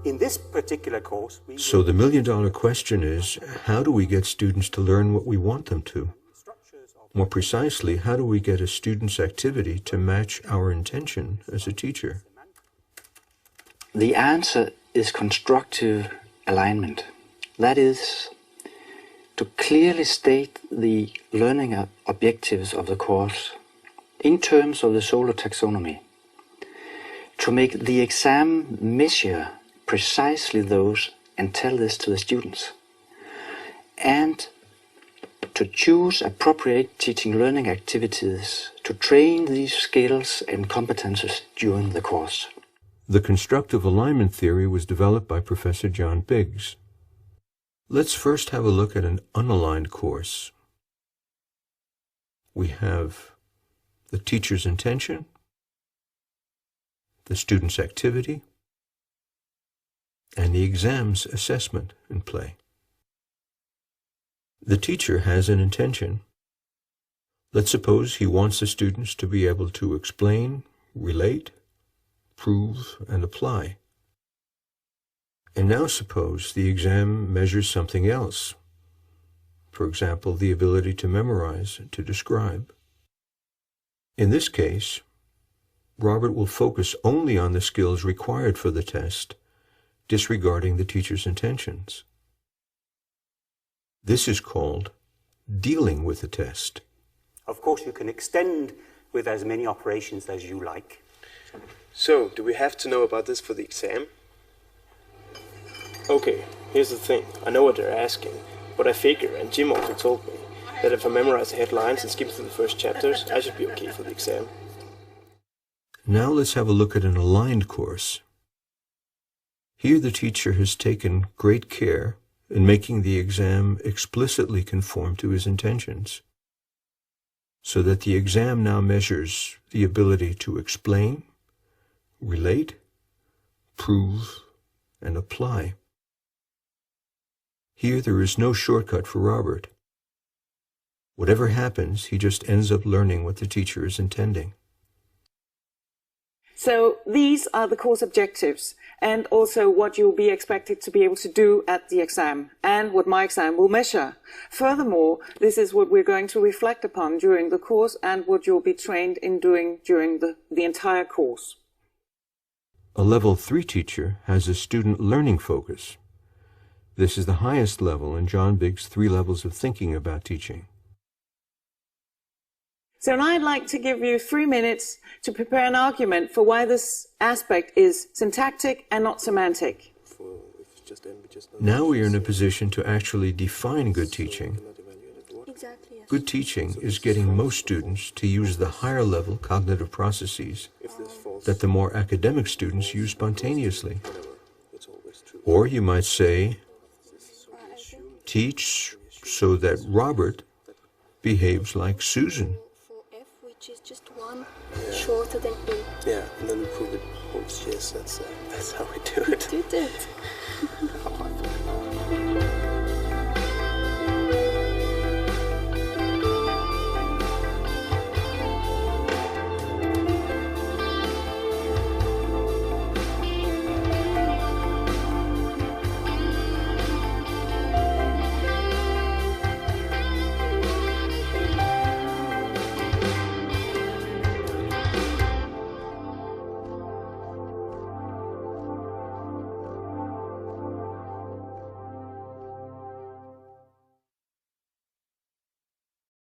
In this particular course, So the million-dollar question is, how do we get students to learn what we want them to? More precisely, how do we get a student's activity to match our intention as a teacher? The answer is constructive alignment. That is, to clearly state the learning objectives of the course in terms of the solar taxonomy, to make the exam measure precisely those and tell this to the students, and to choose appropriate teaching learning activities to train these skills and competences during the course. The constructive alignment theory was developed by Professor John Biggs. Let's first have a look at an unaligned course. We have the teacher's intention, the student's activity, and the exam's assessment in play. The teacher has an intention. Let's suppose he wants the students to be able to explain, relate, prove, and apply. And now suppose the exam measures something else. For example, the ability to memorize and to describe. In this case, Robert will focus only on the skills required for the test, disregarding the teacher's intentions. This is called dealing with the test. Of course, you can extend with as many operations as you like. So, do we have to know about this for the exam? Okay, here's the thing. I know what they're asking, but I figure, and Jim also told me, that if I memorize the headlines and skip through the first chapters, I should be okay for the exam. Now let's have a look at an aligned course. Here the teacher has taken great care in making the exam explicitly conform to his intentions, so that the exam now measures the ability to explain, relate, prove, and apply. Here there is no shortcut for Robert. Whatever happens, he just ends up learning what the teacher is intending. So these are the course objectives, and also what you'll be expected to be able to do at the exam, and what my exam will measure. Furthermore, this is what we're going to reflect upon during the course, and what you'll be trained in doing during the entire course. A level 3 teacher has a student learning focus. This is the highest level in John Biggs' 3 levels of thinking about teaching. So now I'd like to give you 3 minutes to prepare an argument for why this aspect is syntactic and not semantic. Now we are in a position to actually define good teaching. Exactly, yes. Good teaching is getting most students to use the higher level cognitive processes that the more academic students use spontaneously. Or you might say, teach so that Robert behaves like Susan. Which is just one shorter than E. Yeah, and then we prove it holds. Yes, that's how we do it. You did it.